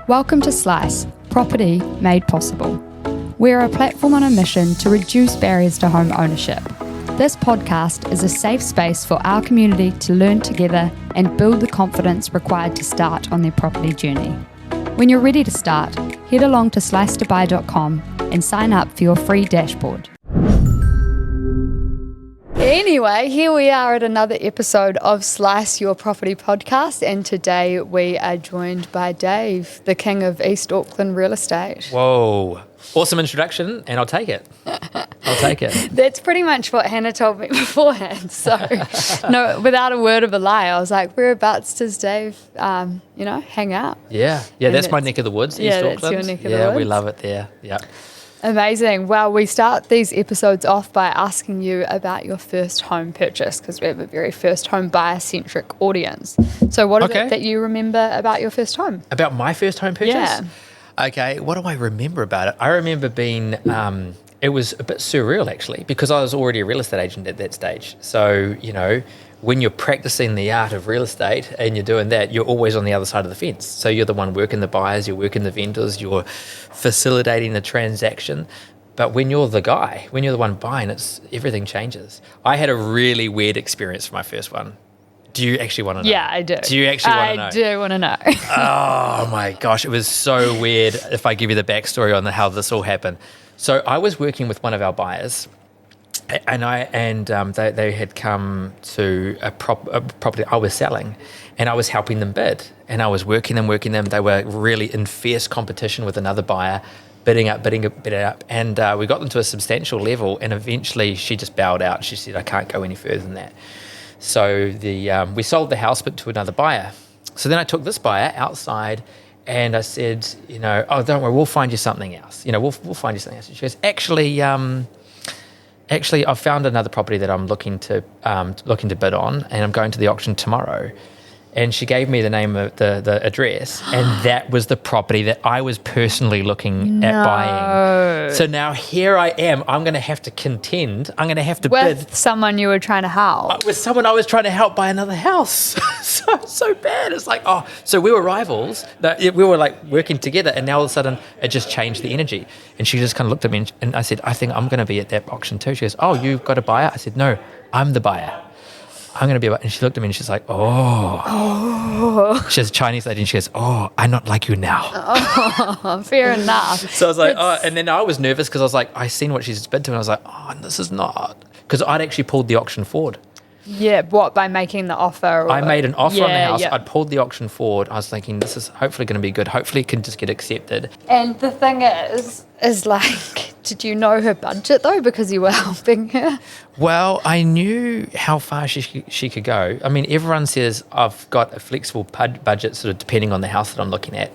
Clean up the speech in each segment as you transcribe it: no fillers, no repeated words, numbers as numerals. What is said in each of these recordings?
Welcome to Slice, Property Made Possible. We're a platform on a mission to reduce barriers to home ownership. This podcast is a safe space for our community to learn together and build the confidence required to start on their property journey. When you're ready to start, head along to slicetobuy.com and sign up for your free dashboard. Anyway, here we are at another episode of Slice Your Property podcast, and today we are joined by Dave, the king of East Auckland real estate. Whoa, awesome introduction, and I'll take it. That's pretty much what Hannah told me beforehand. So, no, without a word of a lie, I was like, whereabouts does Dave, hang out? Yeah, that's my neck of the woods, East Auckland. That's your neck of the woods. Yeah, we love it there, yeah. Amazing. Well, we start these episodes off by asking you about your first home purchase because we have a very first home buyer-centric audience. So what is it that you remember about your first home? About my first home purchase? Yeah. Okay, what do I remember about it? I remember being, it was a bit surreal actually because I was already a real estate agent at that stage. So, when you're practicing the art of real estate and you're doing that, you're always on the other side of the fence. So you're the one working the buyers, you're working the vendors, you're facilitating the transaction. But when you're the guy, when you're the one buying, everything changes. I had a really weird experience for my first one. Do you actually want to know? Yeah, I do. Do you actually want to know? I do want to know. Oh my gosh, it was so weird if I give you the backstory on how this all happened. So I was working with one of our buyers, and they had come to a property I was selling, and I was helping them bid, and I was working them. They were really in fierce competition with another buyer, bidding up, and we got them to a substantial level, and eventually she just bowed out. She said, "I can't go any further than that." So we sold the house, but to another buyer. So then I took this buyer outside, and I said, "Oh, don't worry, we'll find you something else. We'll find you something else." And she goes, Actually, I've found another property that I'm looking to bid on, and I'm going to the auction tomorrow. And she gave me the name of the address, and that was the property that I was personally looking at buying. So now here I am. I'm going to have to contend. I'm going to have to bid with someone you were trying to help. With someone I was trying to help buy another house. so bad. It's like, so we were rivals. We were like working together, and now all of a sudden it just changed the energy. And she just kind of looked at me, and I said, "I think I'm going to be at that auction too." She goes, "Oh, you've got a buyer?" I said, "No, I'm the buyer. I'm going to be about," and she looked at me and she's like, She's a Chinese lady, and she goes, "Oh, I'm not like you now." Oh, fair enough. So I was like, and then I was nervous because I was like, I seen what she's bid to, and I was like, this is not, because I'd actually pulled the auction forward. Yeah, what, by making the offer? I made an offer on the house. Yeah. I'd pulled the aucking forward. I was thinking, this is hopefully going to be good. Hopefully it can just get accepted. And the thing is like, did you know her budget though, because you were helping her? Well, I knew how far she could go. I mean, everyone says I've got a flexible budget sort of depending on the house that I'm looking at.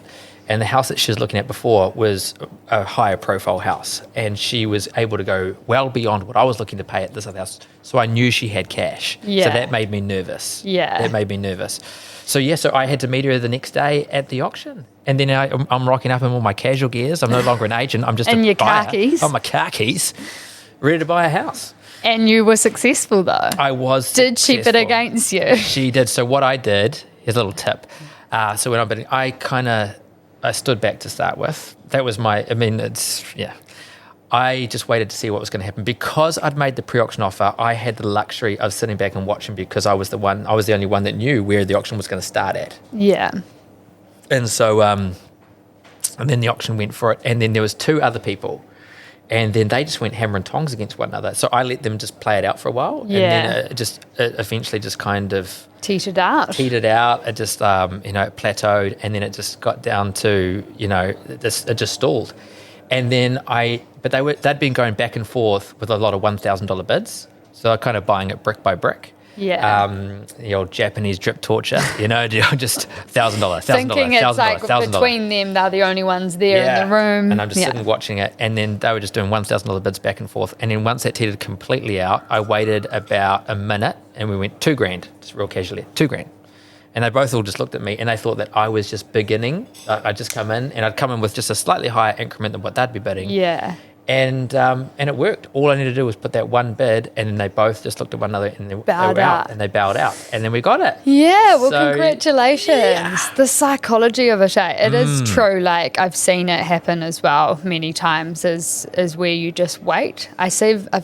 And the house that she was looking at before was a higher profile house. And she was able to go well beyond what I was looking to pay at this other house. So I knew she had cash. Yeah. So that made me nervous. Yeah. That made me nervous. So I had to meet her the next day at the auction. And then I'm rocking up in all my casual gears. I'm no longer an agent. I'm just a buyer. And your car keys. Oh, my car keys. Ready to buy a house. And you were successful though. I was Did successful. she bid against you? She did. So what I did, here's a little tip. So when I'm bidding, I stood back to start with. That was I just waited to see what was going to happen. Because I'd made the pre-auction offer, I had the luxury of sitting back and watching because I was the only one that knew where the auction was going to start at. Yeah. And so, and then the auction went for it. And then there was two other people. And then they just went hammer and tongs against one another. So I let them just play it out for a while. Yeah. And then it eventually just kind of teetered out. It just, plateaued. And then it just got down to, it just stalled. And then they'd been going back and forth with a lot of $1,000 bids. So they're kind of buying it brick by brick. Yeah. The old Japanese drip torture, just $1,000, Thinking it's like between them, they're the only ones there in the room. And I'm just sitting watching it. And then they were just doing $1,000 bids back and forth. And then once that teetered completely out, I waited about a minute and we went $2,000, just real casually, $2,000. And they both all just looked at me and they thought that I was just beginning. I'd just come in and I'd come in with just a slightly higher increment than what they'd be bidding. Yeah. And it worked. All I needed to do was put that one bid, and then they both just looked at one another and they were Bowed out. out. And they bowed out. And then we got it. Yeah, well, So, congratulations. yeah. The psychology of it, it is true. Like, I've seen it happen as well many times, is where you just wait. I've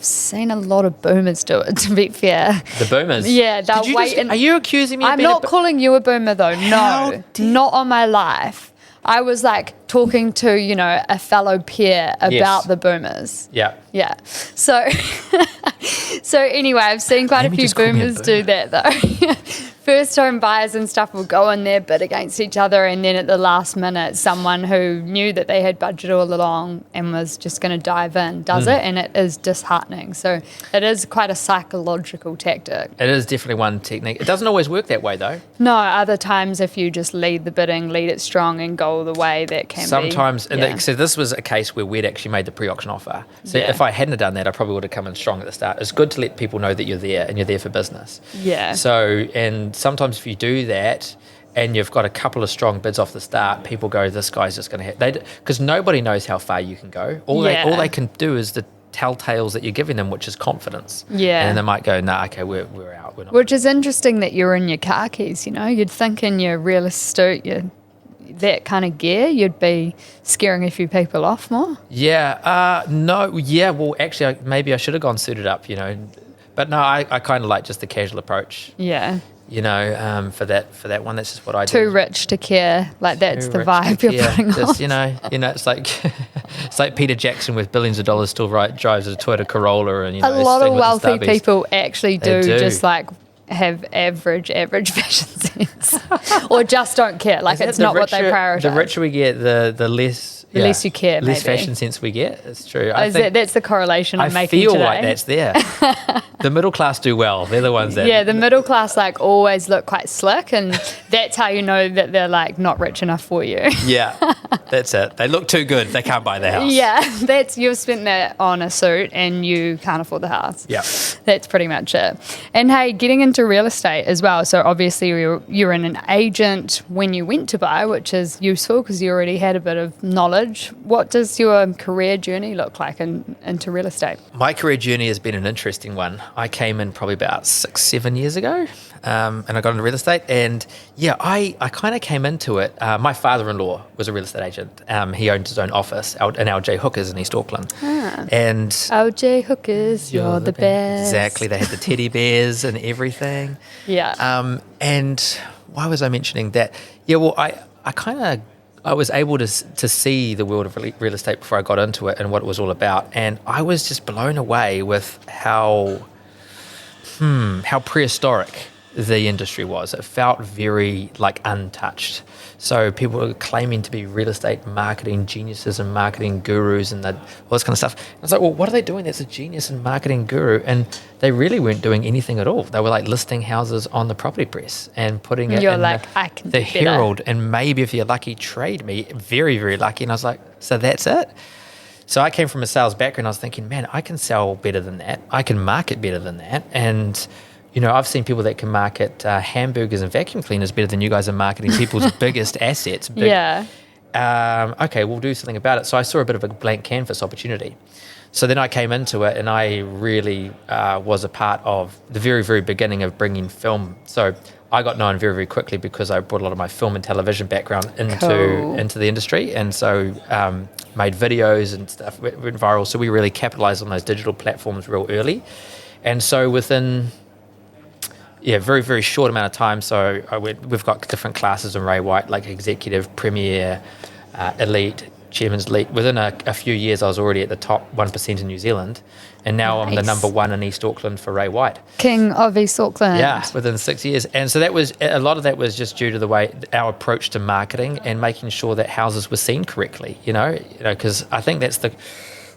seen a lot of boomers do it, to be fair. The boomers? Yeah, they'll wait. Are you accusing me of I'm being not calling you a boomer, though. No, not on my life. I was like talking to, a fellow peer about the boomers. Yeah. Yeah. So, so anyway, I've seen quite Amy a few just called me a boomers do that though. First home buyers and stuff will go in there, bid against each other, and then at the last minute, someone who knew that they had budget all along and was just going to dive in does it, and it is disheartening. So it is quite a psychological tactic. It is definitely one technique. It doesn't always work that way though. No, other times if you just lead the bidding, lead it strong and go all the way, that can Sometimes, be. Yeah. so this was a case where we'd actually made the pre-auction offer. So Yeah. if I hadn't have done that, I probably would have come in strong at the start. It's good to let people know that you're there and you're there for business. Yeah. So, and sometimes if you do that and you've got a couple of strong bids off the start, people go, this guy's just going to hit. Because nobody knows how far you can go. All they can do is the telltales that you're giving them, which is confidence. Yeah. And they might go, nah, okay, we're out. We're not. Which is interesting that you're in your car keys, You'd think in your real estate, that kind of gear, you'd be scaring a few people off more. Yeah. No. Yeah. Well, actually, maybe I should have gone suited up, But no, I kind of like just the casual approach. Yeah. For that one, that's just what I do. Too rich to care. Like, that's Too the rich vibe to you're care. putting Just, on. it's like it's like Peter Jackson with billions of dollars still drives a Toyota Corolla, and A lot of sing with the wealthy Starbies. people actually They do. just like have average fashion sense, or just don't care. Like, it's not what they prioritize. The richer we get, the less. The less you care, less maybe. fashion sense we get. It's true. That's the correlation I'm making feel today. like that's there. The middle class do well. They're the ones that. Yeah, the middle class always look quite slick, and that's how you know that they're not rich enough for you. Yeah, that's it. They look too good. They can't buy the house. Yeah, you've spent that on a suit and you can't afford the house. Yeah. That's pretty much it. And hey, getting into real estate as well. So obviously you're an agent when you went to buy, which is useful because you already had a bit of knowledge. What does your career journey look like into real estate? My career journey has been an interesting one. I came in probably about 6-7 years ago, and I got into real estate. And yeah, I kind of came into it. My father-in-law was a real estate agent. He owned his own office in LJ Hookers in East Auckland. And LJ Hookers, you're the best. Exactly. They had the teddy bears and everything. Yeah. And why was I mentioning that? Yeah, well, I was able to see the world of real estate before I got into it and what it was all about. And I was just blown away with how prehistoric the industry was. It felt very untouched. So people were claiming to be real estate marketing geniuses and marketing gurus and all this kind of stuff. I was like, well, what are they doing that's a genius and marketing guru? And they really weren't doing anything at all. They were listing houses on the property press and putting it in I can the do better. Herald, and maybe if you're lucky, Trade Me. Very, very lucky. And I was like, so that's it? So I came from a sales background. I was thinking, man, I can sell better than that. I can market better than that. And I've seen people that can market hamburgers and vacuum cleaners better than you guys are marketing people's biggest assets. Yeah. Okay, we'll do something about it. So I saw a bit of a blank canvas opportunity. So then I came into it, and I really was a part of the very, very beginning of bringing film. So I got known very, very quickly because I brought a lot of my film and television background into the industry, and so made videos and stuff, went viral. So we really capitalized on those digital platforms real early. And so within very, very short amount of time. So we've got different classes in Ray White, like executive, premier, elite, chairman's elite. Within a few years, I was already at the top 1% in New Zealand. And now I'm the number one in East Auckland for Ray White. King of East Auckland. Yeah, within 6 years. And so a lot of that was just due to the way our approach to marketing and making sure that houses were seen correctly, because I think that's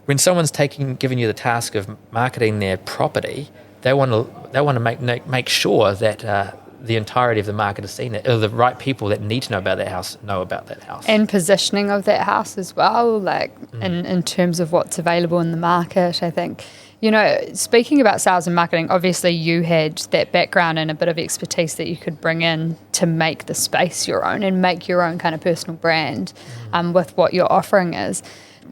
when someone's giving you the task of marketing their property, they want to make sure that the entirety of the market is seen, that the right people that need to know about that house know about that house. And positioning of that house as well, in terms of what's available in the market. I think, speaking about sales and marketing, obviously you had that background and a bit of expertise that you could bring in to make the space your own and make your own kind of personal brand with what your offering is.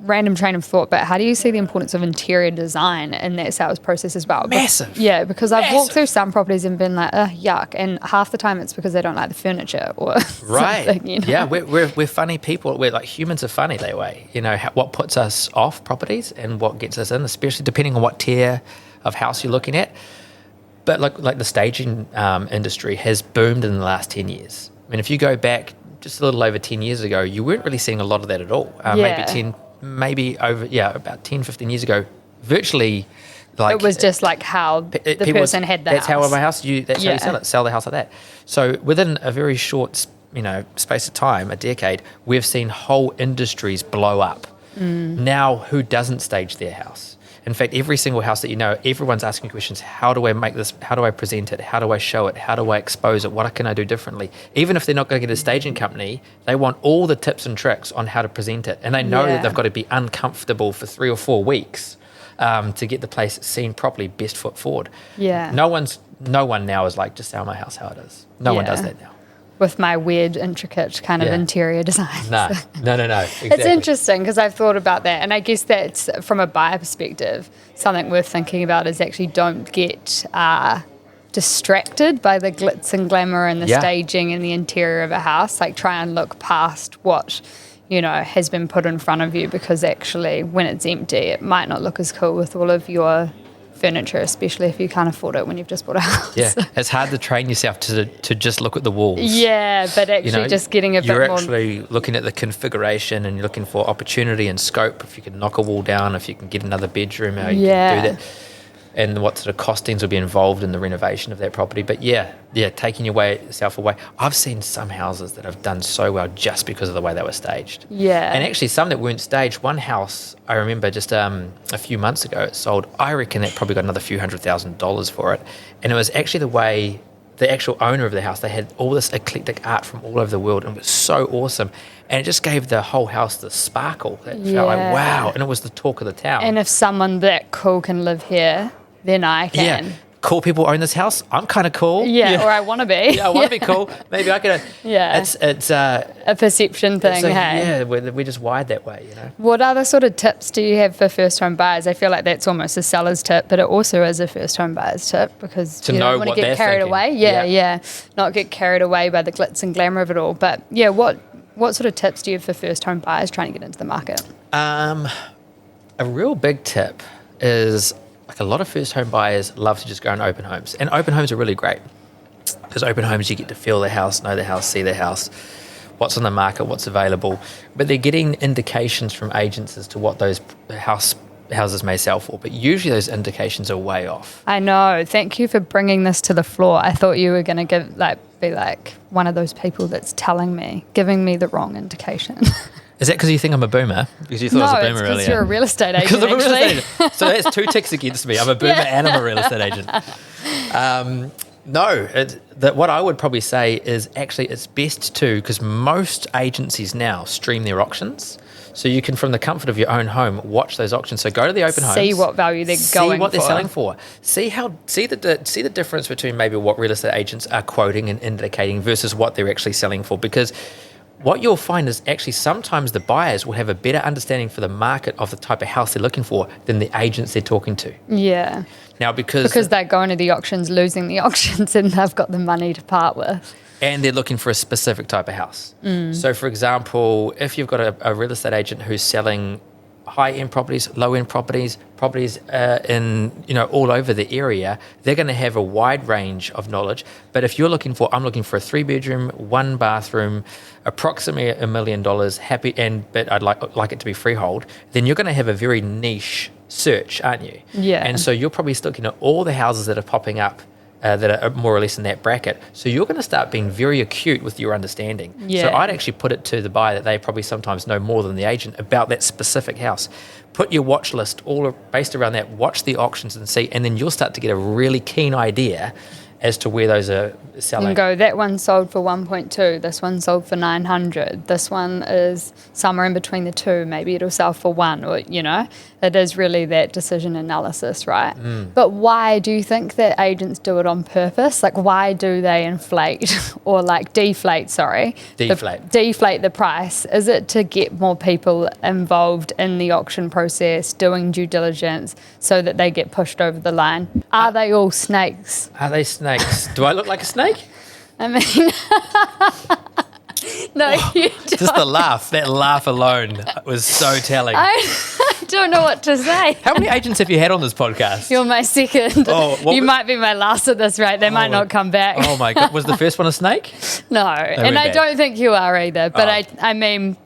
random train of thought, but how do you see the importance of interior design in that sales process as well? Massive. Yeah, because I've walked through some properties and been like, yuck, and half the time it's because they don't like the furniture or right. something, you know? Yeah, we're funny people. We're like, humans are funny that way. You know, what puts us off properties and what gets us in, especially depending on what tier of house you're looking at. But like the staging industry has boomed in the last 10 years. I mean, if you go back just a little over 10 years ago, you weren't really seeing a lot of that at all. About 10, 15 years ago, virtually, like it was just like how the person had the house. That's how my house. That's how you sell the house like that. So within a very short, space of time, a decade, we've seen whole industries blow up. Now, who doesn't stage their house? In fact, every single house that everyone's asking questions. How do I make this? How do I present it? How do I show it? How do I expose it? What can I do differently? Even if they're not going to get a staging company, they want all the tips and tricks on how to present it. And they know that they've got to be uncomfortable for 3 or 4 weeks to get the place seen properly, best foot forward. Yeah. No one now is like, just sell my house how it is. No one does that now. With my weird, intricate kind of interior design. No. Exactly. It's interesting because I've thought about that. And I guess that's, from a buyer perspective, something worth thinking about is actually don't get distracted by the glitz and glamour and the staging and the interior of a house. Like, try and look past what, has been put in front of you, because actually when it's empty, it might not look as cool with all of your furniture, especially if you can't afford it when you've just bought a house. Yeah, it's hard to train yourself to just look at the walls. Yeah, but actually just getting a bit more... You're actually looking at the configuration and you're looking for opportunity and scope. If you can knock a wall down, if you can get another bedroom, how you can do that. And what sort of costings will be involved in the renovation of that property. But taking yourself away. I've seen some houses that have done so well just because of the way they were staged. Yeah. And actually some that weren't staged. One house, I remember just a few months ago, it sold. I reckon that probably got another few $100,000 for it. And it was actually the way the actual owner of the house, they had all this eclectic art from all over the world, and it was so awesome. And it just gave the whole house the sparkle. That felt like, wow. And it was the talk of the town. And if someone that cool can live here, then I can. Yeah. Cool people own this house. I'm kind of cool. Yeah, or I want to be. Yeah, I want to be cool. Maybe I could. Yeah. It's a perception thing, hey? Yeah, we're just wired that way, What other sort of tips do you have for first home buyers? I feel like that's almost a seller's tip, but it also is a first home buyer's tip, because you don't want to get carried away. Yeah. Not get carried away by the glitz and glamour of it all. But yeah, what sort of tips do you have for first home buyers trying to get into the market? A real big tip is, like, a lot of first home buyers love to just go on open homes. And open homes are really great, because open homes, you get to feel the house, know the house, see the house, what's on the market, what's available. But they're getting indications from agents as to what those houses may sell for. But usually those indications are way off. I know. Thank you for bringing this to the floor. I thought you were going to be like one of those people that's giving me the wrong indication. Is that because you think I'm a boomer? Because you thought I was a boomer earlier? No, it's because you're a real estate agent, I'm a real estate agent. So that's 2 ticks against me. I'm a boomer and I'm a real estate agent. What I would probably say is actually it's best to, because most agencies now stream their auctions. So you can, from the comfort of your own home, watch those auctions. So go to the open homes. See what value they're going for. See what they're selling for. See the difference between maybe what real estate agents are quoting and indicating versus what they're actually selling for. Because what you'll find is actually sometimes the buyers will have a better understanding for the market of the type of house they're looking for than the agents they're talking to. Yeah. Now, because they're going to the auctions, losing the auctions, and they've got the money to part with. And they're looking for a specific type of house. So, for example, if you've got a real estate agent who's selling high-end properties, low-end properties in all over the area, they're going to have a wide range of knowledge. But if I'm looking for a 3-bedroom, 1-bathroom, approximately $1 million, but I'd like it to be freehold, then you're going to have a very niche search, aren't you? Yeah. And so you're probably looking at all the houses that are popping up that are more or less in that bracket. So you're going to start being very acute with your understanding. Yeah. So I'd actually put it to the buyer that they probably sometimes know more than the agent about that specific house. Put your watch list all based around that, watch the auctions and see, and then you'll start to get a really keen idea as to where those are You selling. can go, that one sold for 1.2, this one sold for 900, this one is somewhere in between the two, maybe it'll sell for 1, or, it is really that decision analysis, right? But why do you think that agents do it on purpose? Like, why do they inflate or deflate the price? Is it to get more people involved in the auction process, doing due diligence, so that they get pushed over the line? Are they all snakes? Are they snakes? Do I look like a snake? I mean, no, you don't. Just the laugh. That laugh alone was so telling. I don't know what to say. How many agents have you had on this podcast? You're my second. You might be my last at this rate. They might not come back. Oh my God. Was the first one a snake? No. And I don't think you are either. But I mean,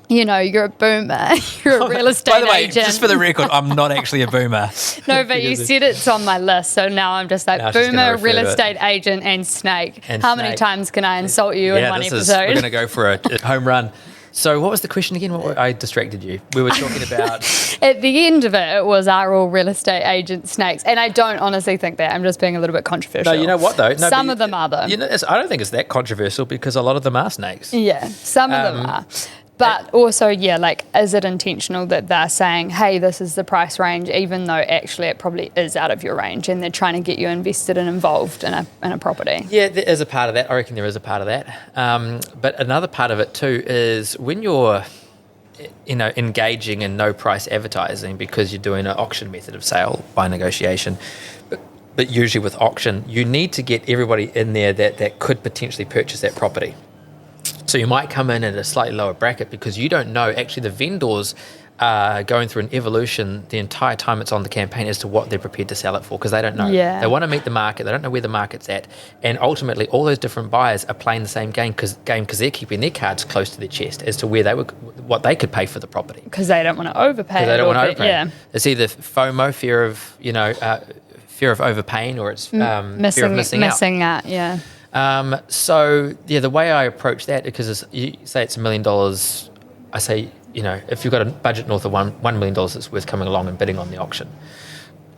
you're a boomer. You're a real estate agent. By the way, just for the record, I'm not actually a boomer. No, but you said it's on my list. So now I'm just like, boomer, real estate agent, and snake. How many times can I insult you in one episode? We're going to go for a home run. So what was the question again? I distracted you. We were talking about... At the end of it was, are all real estate agents snakes? And I don't honestly think that. I'm just being a little bit controversial. No, you know what though? No, some of them are though. I don't think it's that controversial because a lot of them are snakes. Yeah, some of them are. But also, is it intentional that they're saying, hey, this is the price range, even though actually it probably is out of your range and they're trying to get you invested and involved in a property? Yeah, there is a part of that. I reckon there is a part of that. But another part of it too is when you're, engaging in no price advertising because you're doing an auction method of sale by negotiation, but usually with auction, you need to get everybody in there that could potentially purchase that property. So you might come in at a slightly lower bracket because you don't know. Actually, the vendors are going through an evolution the entire time it's on the campaign as to what they're prepared to sell it for because they don't know. Yeah. They want to meet the market. They don't know where the market's at. And ultimately, all those different buyers are playing the same game because they're keeping their cards close to their chest as to what they could pay for the property. Because they don't want to overpay. Because they don't want to overpay. Yeah. It's either FOMO, fear of overpaying, or it's fear of missing out. Yeah. The way I approach that, because you say it's $1 million, I say, if you've got a budget north of $1 million, it's worth coming along and bidding on the auction.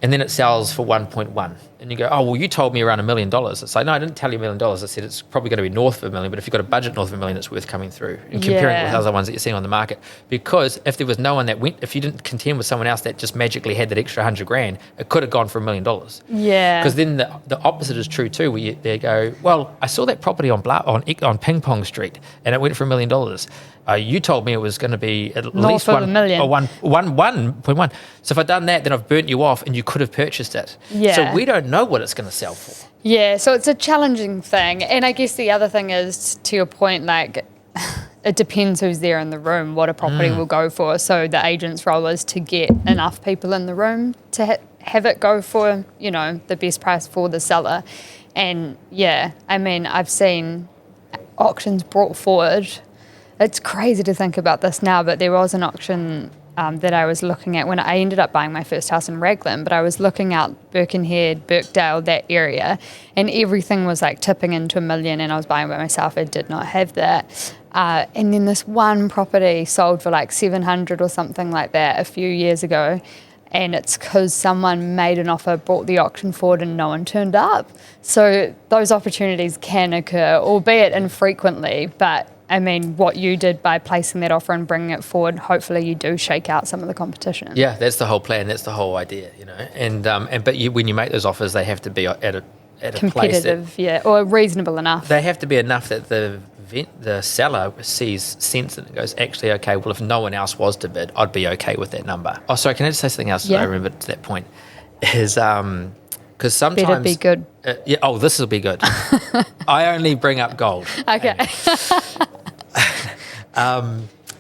And then it sells for 1.1. And you go, oh, well, you told me around $1 million. It's like, no, I didn't tell you $1 million. I said it's probably going to be north of $1 million, but if you've got a budget north of $1 million, it's worth coming through and comparing it with other ones that you're seeing on the market. Because if there was no one if you didn't contend with someone else that just magically had that extra $100,000, it could have gone for $1 million. Yeah. Because then the opposite is true too, where they go, well, I saw that property on Ping Pong Street and it went for $1 million. You told me it was going to be at least $1 million. Or 1.1. So if I'd done that, then I've burnt you off and you could have purchased it. Yeah. So we don't know what it's going to sell for. Yeah, so it's a challenging thing. And I guess the other thing is, to your point, it depends who's there in the room, what a property will go for. So the agent's role is to get enough people in the room to have it go for, the best price for the seller. And I've seen auctions brought forward. It's crazy to think about this now, but there was an auction that I was looking at when I ended up buying my first house in Raglan, but I was looking out Birkenhead, Birkdale, that area, and everything was tipping into $1 million, and I was buying by myself. I did not have that. And then this one property sold for 700 or something like that a few years ago. And it's because someone made an offer, brought the auction forward, and no one turned up. So those opportunities can occur, albeit infrequently, but what you did by placing that offer and bringing it forward, hopefully you do shake out some of the competition. Yeah, that's the whole plan. That's the whole idea, when you make those offers, they have to be at a competitive, place or reasonable enough. They have to be enough that the seller sees sense and goes, actually, okay, well, if no one else was to bid, I'd be okay with that number. Oh, sorry, can I just say something else that I remember to that point? Is because sometimes... Better be good. This will be good. I only bring up gold. Okay.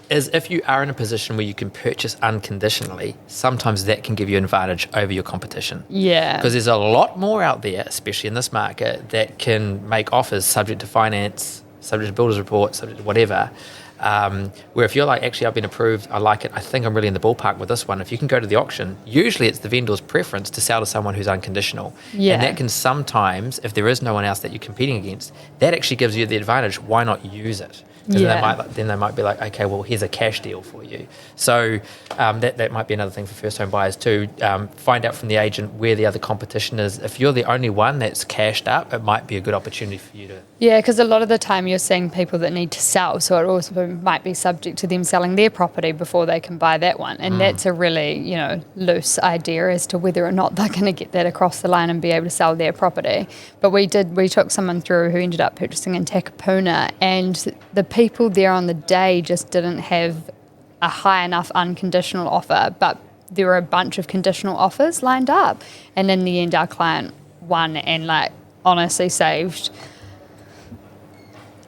Is if you are in a position where you can purchase unconditionally, sometimes that can give you an advantage over your competition. Yeah. Because there's a lot more out there, especially in this market, that can make offers subject to finance, subject to builder's report, subject to whatever, Where if you're like, actually, I've been approved, I like it, I think I'm really in the ballpark with this one. If you can go to the auction, usually it's the vendor's preference to sell to someone who's unconditional. Yeah. And that can sometimes, if there is no one else that you're competing against, that actually gives you the advantage. Why not use it? Then they might be like, okay, well, here's a cash deal for you. So that might be another thing for first home buyers too. Find out from the agent where the other competition is. If you're the only one that's cashed up, it might be a good opportunity for you to... Yeah, because a lot of the time you're seeing people that need to sell, so it also might be subject to them selling their property before they can buy that one. And that's a really, loose idea as to whether or not they're going to get that across the line and be able to sell their property. But we took someone through who ended up purchasing in Takapuna, and the people there on the day just didn't have a high enough unconditional offer, but there were a bunch of conditional offers lined up. And in the end, our client won and honestly saved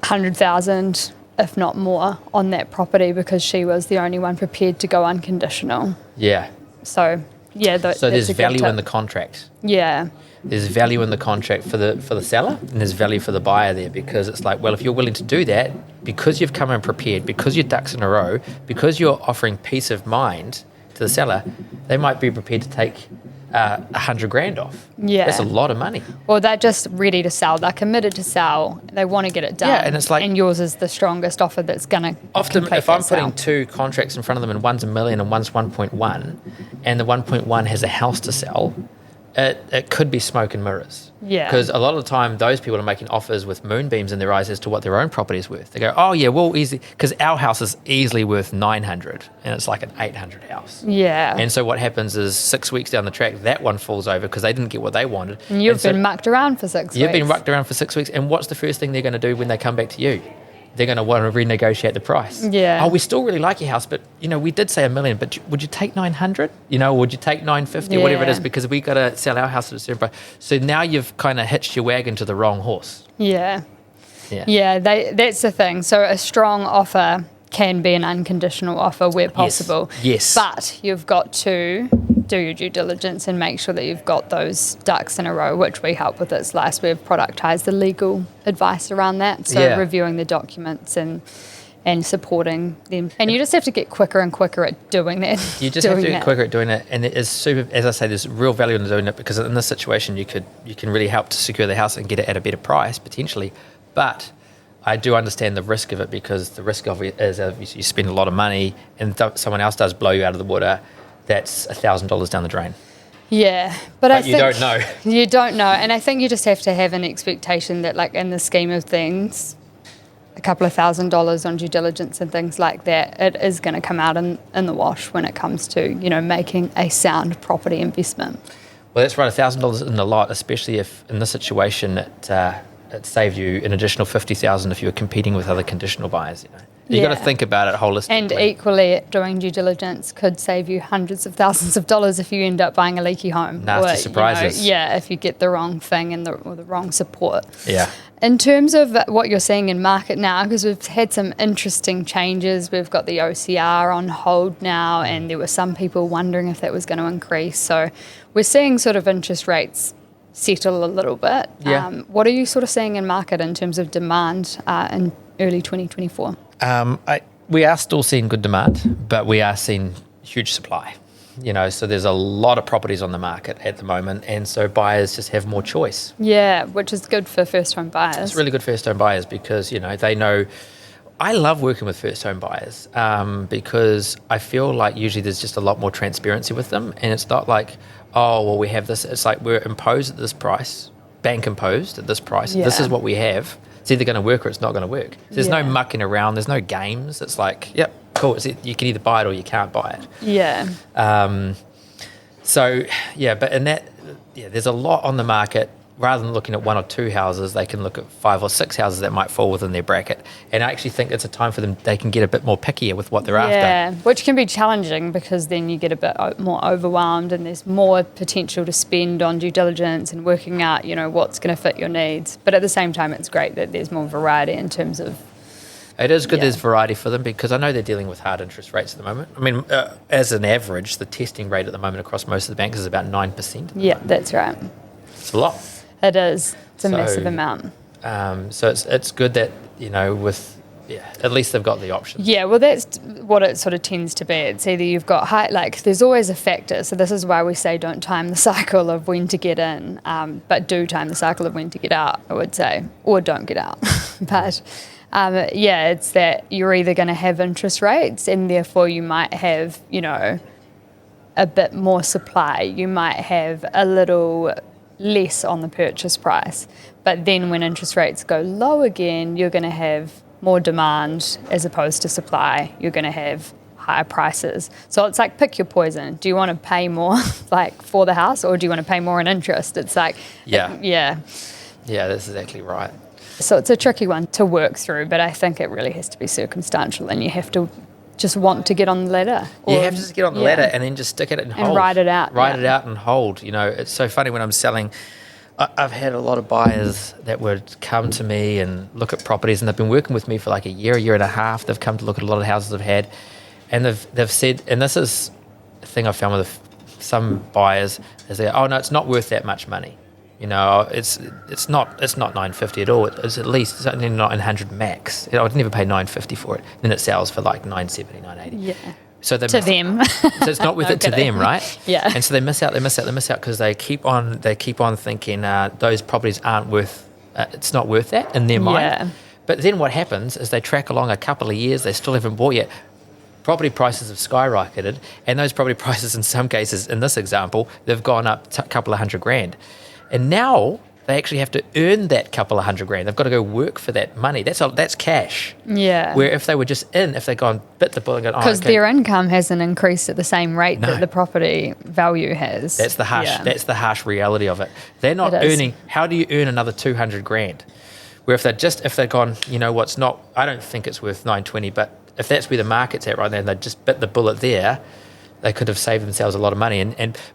100,000, if not more, on that property because she was the only one prepared to go unconditional. Yeah. So, yeah. So there's value in the contract. Yeah. There's value in the contract for the seller, and there's value for the buyer there, because it's like, well, if you're willing to do that, because you've come in prepared, because your ducks in a row, because you're offering peace of mind to the seller, they might be prepared to take $100,000 off. Yeah. That's a lot of money. Well, they're just ready to sell. They're committed to sell. They want to get it done. Yeah, and it's like... And yours is the strongest offer that's going to often, if I'm putting two contracts in front of them and one's $1 million and one's 1.1, and the 1.1 has a house to sell, it could be smoke and mirrors. Yeah. Because a lot of the time, those people are making offers with moonbeams in their eyes as to what their own property is worth. They go, oh, yeah, well, easy, because our house is easily worth 900 and it's like an 800 house. Yeah. And so what happens is 6 weeks down the track, that one falls over because they didn't get what they wanted. And you've been mucked around for 6 weeks. You've been mucked around for 6 weeks. And what's the first thing they're going to do when they come back to you? They're going to want to renegotiate the price. Yeah. Oh, we still really like your house, but, we did say $1 million, but would you take 900? Would you take 950 or whatever it is, because we got to sell our house at a certain price. So now you've kind of hitched your wagon to the wrong horse. Yeah. That's the thing. So a strong offer can be an unconditional offer where possible. Yes. But you've got to do your due diligence and make sure that you've got those ducks in a row, which we help with at Slice. We've productised the legal advice around that. So reviewing the documents and supporting them. And you just have to get quicker and quicker at doing that. You just have to get quicker at doing it. And it is super, as I say, there's real value in doing it, because in this situation you can really help to secure the house and get it at a better price potentially. But I do understand the risk of it, because the risk of it is you spend a lot of money and someone else does blow you out of the water. That's $1,000 down the drain. Yeah, but I think you don't know. You don't know, and I think you just have to have an expectation that, in the scheme of things, a couple of $1,000s on due diligence and things like that, it is going to come out in the wash when it comes to making a sound property investment. Well, that's right. $1,000 in a lot, especially if in this situation it saved you an additional $50,000 if you were competing with other conditional buyers. You got to think about it holistically. And equally, doing due diligence could save you hundreds of thousands of dollars if you end up buying a leaky home. Nasty surprises. If you get the wrong thing and the wrong support. Yeah. In terms of what you're seeing in market now, because we've had some interesting changes, we've got the OCR on hold now, and there were some people wondering if that was going to increase. So we're seeing sort of interest rates settle a little bit. Yeah. What are you sort of seeing in market in terms of demand in early 2024? We are still seeing good demand, but we are seeing huge supply. So there's a lot of properties on the market at the moment, and so buyers just have more choice. Yeah, which is good for first home buyers. It's really good for first home buyers because, they know. I love working with first home buyers because I feel like usually there's just a lot more transparency with them, and it's not like, oh, well, we have this. It's like we're imposed at this price, bank imposed at this price. Yeah. This is what we have. It's either going to work or it's not going to work. So there's no mucking around. There's no games. It's like, yep, cool. You can either buy it or you can't buy it. Yeah. But in that, there's a lot on the market. Rather than looking at one or two houses, they can look at 5 or 6 houses that might fall within their bracket. And I actually think it's a time for them, they can get a bit more pickier with what they're after. Yeah, which can be challenging because then you get a bit more overwhelmed and there's more potential to spend on due diligence and working out, what's going to fit your needs. But at the same time, it's great that there's more variety in terms of... It is good there's variety for them because I know they're dealing with hard interest rates at the moment. I mean, as an average, the testing rate at the moment across most of the banks is about 9%. Yeah, that's right. It's a lot. It is. It's a massive amount. So it's good that, with at least they've got the option. Yeah, well, that's what it sort of tends to be. It's either you've got there's always a factor. So this is why we say don't time the cycle of when to get in, but do time the cycle of when to get out, I would say, or don't get out. But it's that you're either going to have interest rates and therefore you might have, a bit more supply. You might have a little less on the purchase price. But then when interest rates go low again, you're going to have more demand as opposed to supply. You're going to have higher prices. So it's like, pick your poison. Do you want to pay more for the house, or do you want to pay more in interest? It's like, yeah, that's exactly right. So it's a tricky one to work through, but I think it really has to be circumstantial, and you have to just want to get on the ladder. You have to just get on the ladder and then just stick at it and hold. And ride it out. Ride it out and hold. It's so funny when I'm selling. I've had a lot of buyers that would come to me and look at properties, and they've been working with me for like a year and a half. They've come to look at a lot of houses I've had, and they've said, and this is a thing I've found with some buyers, is they go, oh no, it's not worth that much money. It's not 950 at all. It's at least, it's only 900 max. I'd never pay 950 for it. Then it sells for like 970, 980. Yeah. So to them. So it's not worth it to them, right? Yeah. And so they miss out because they keep on thinking those properties aren't worth, it's not worth that in their mind. Yeah. But then what happens is they track along a couple of years, they still haven't bought yet. Property prices have skyrocketed, and those property prices in some cases, in this example, they've gone up a couple of $100,000. And now they actually have to earn that couple of $100,000. They've got to go work for that money. That's cash. Yeah. Where if they were just if they gone bit the bullet and gone, because their income hasn't increased at the same rate that the property value has. That's the harsh. Yeah. That's the harsh reality of it. They're not earning. How do you earn another $200,000? Where if they've gone, what's not. I don't think it's worth 920, but if that's where the market's at right now, and they just bit the bullet there, they could have saved themselves a lot of money.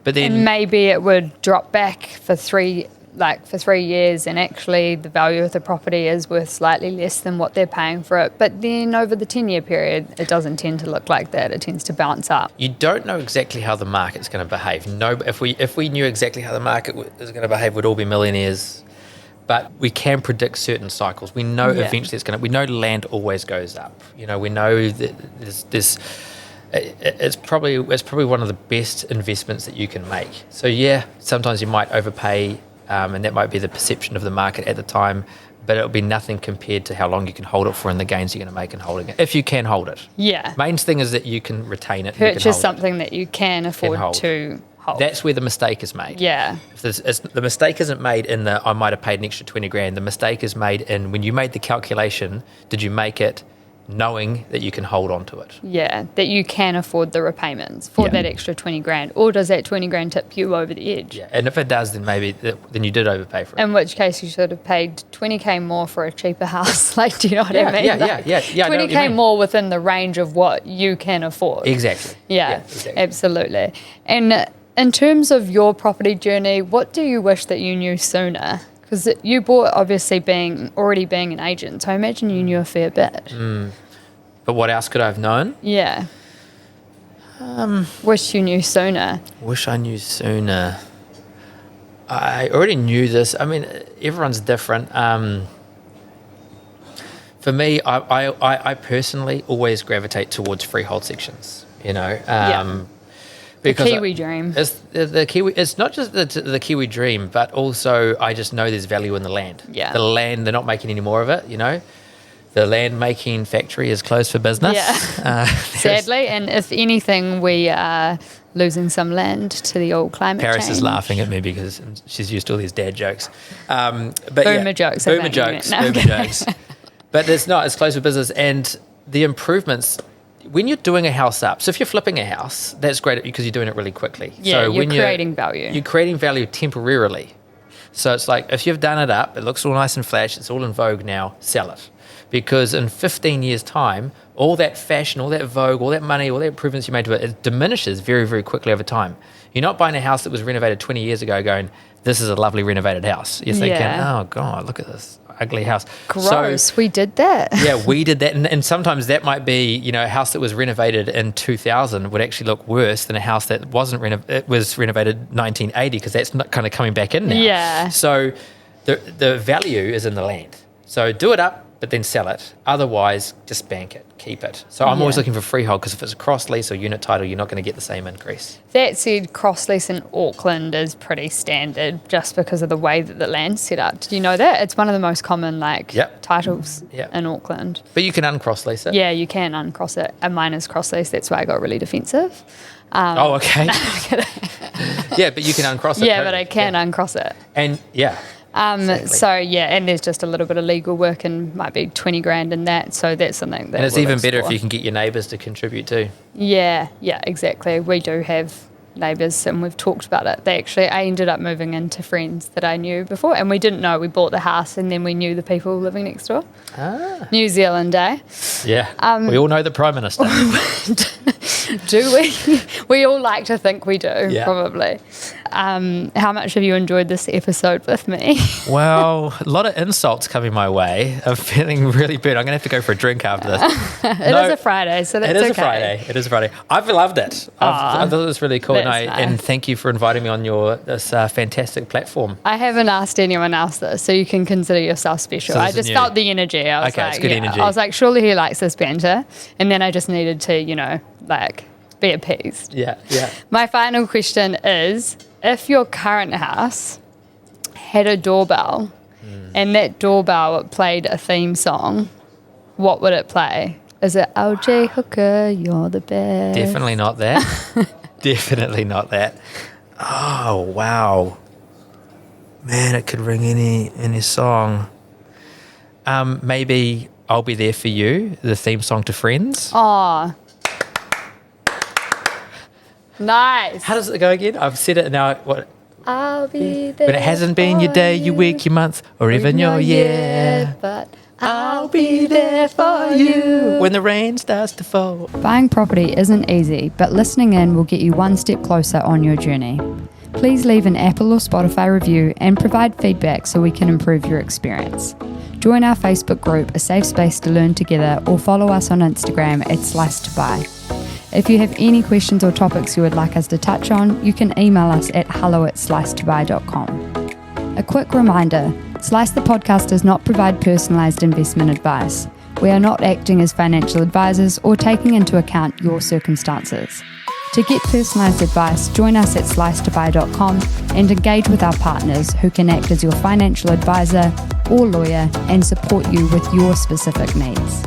But then maybe it would drop back for 3 years, and actually the value of the property is worth slightly less than what they're paying for it. But then over the 10-year period, it doesn't tend to look like that. It tends to bounce up. You don't know exactly how the market's going to behave. No, if we knew exactly how the market is going to behave, we'd all be millionaires. But we can predict certain cycles. We know eventually it's going to. We know land always goes up. We know that there's it's probably one of the best investments that you can make. So sometimes you might overpay, and that might be the perception of the market at the time, but it'll be nothing compared to how long you can hold it for and the gains you're going to make in holding it, if you can hold it. Yeah. Main thing is that you can retain it. Purchase something that you can afford to hold. That's where the mistake is made. Yeah. The mistake isn't made in I might have paid an extra $20,000. The mistake is made in when you made the calculation, did you make it knowing that you can hold on to it? Yeah, that you can afford the repayments for that extra $20,000, or does that $20,000 tip you over the edge? Yeah, and if it does, then maybe then you did overpay for it. In which case, you should have paid $20,000 more for a cheaper house. Do you know what I mean? Yeah. $20,000 more within the range of what you can afford. Exactly. Yeah, exactly. Absolutely. And in terms of your property journey, what do you wish that you knew sooner? Because you bought, obviously, already being an agent, so I imagine you knew a fair bit. But what else could I have known? Yeah. Wish you knew sooner. Wish I knew sooner. I already knew this. I mean, everyone's different. For me, I personally always gravitate towards freehold sections. Because the Kiwi dream. It's the Kiwi. It's not just the Kiwi dream, but also I just know there's value in the land. Yeah. The land, they're not making any more of it. The land making factory is closed for business. Yeah. Sadly, and if anything, we are losing some land to the old climate change. Paris is laughing at me because she's used to all these dad jokes. Boomer jokes. Boomer jokes. But it's not. It's closed for business, and the improvements. When you're doing a house up, so if you're flipping a house, that's great because you're doing it really quickly. Yeah, so you're creating value. You're creating value temporarily. So it's like if you've done it up, it looks all nice and flash, it's all in vogue now, sell it. Because in 15 years' time, all that fashion, all that vogue, all that money, all that improvements you made to it diminishes very, very quickly over time. You're not buying a house that was renovated 20 years ago going, this is a lovely renovated house. You're thinking, oh, God, look at this ugly house. Gross, so, we did that. Yeah, we did that. And sometimes that might be, a house that was renovated in 2000 would actually look worse than a house that wasn't was renovated 1980 because that's not kind of coming back in now. Yeah. So the value is in the land. So do it up, but then sell it. Otherwise, just bank it, keep it. So I'm always looking for freehold, because if it's a cross lease or unit title, you're not going to get the same increase. That said, cross lease in Auckland is pretty standard just because of the way that the land's set up. Did you know that? It's one of the most common titles in Auckland. But you can uncross lease it. Yeah, you can uncross it. And mine is cross lease. That's why I got really defensive. Okay. Yeah, but you can uncross it. Yeah, but I can uncross it. And exactly. So and there's just a little bit of legal work and might be 20 grand in that. So that's something that and it's we'll even better explore. if you can get your neighbours to contribute too. Yeah, exactly. We do have neighbours and we've talked about it. I ended up moving into friends that I knew before, and we didn't know. We bought the house and then we knew the people living next door. New Zealand, eh? Yeah. We all know the Prime Minister. Do we? We all like to think we do, probably. How much have you enjoyed this episode with me? Well, a lot of insults coming my way. I'm feeling really bad. I'm going to have to go for a drink after this. It is a Friday, so that's okay. It is a Friday. I've loved it. I thought it was really cool, nice. And thank you for inviting me on this fantastic platform. I haven't asked anyone else this, so you can consider yourself special. So I just felt the energy. I was it's good energy. I was like, surely he likes this banter, and then I just needed to, be appeased. Yeah. My final question is, if your current house had a doorbell and that doorbell played a theme song, what would it play? Is it LJ Hooker, you're the best? Definitely not that. Definitely not that. Oh, wow. Man, it could ring any song. Maybe I'll Be There For You, the theme song to Friends. Oh, nice. How does it go again? I've said it now. What? I'll be there. When it hasn't been your day, your week, your month, or even your year. But I'll be there for you. When the rain starts to fall. Buying property isn't easy, but listening in will get you one step closer on your journey. Please leave an Apple or Spotify review and provide feedback so we can improve your experience. Join our Facebook group, A Safe Space to Learn Together, or follow us on Instagram at SliceToBuy. If you have any questions or topics you would like us to touch on, you can email us at hello@slicetobuy.com. A quick reminder, Slice the podcast does not provide personalised investment advice. We are not acting as financial advisors or taking into account your circumstances. To get personalised advice, join us at slicetobuy.com and engage with our partners who can act as your financial advisor or lawyer and support you with your specific needs.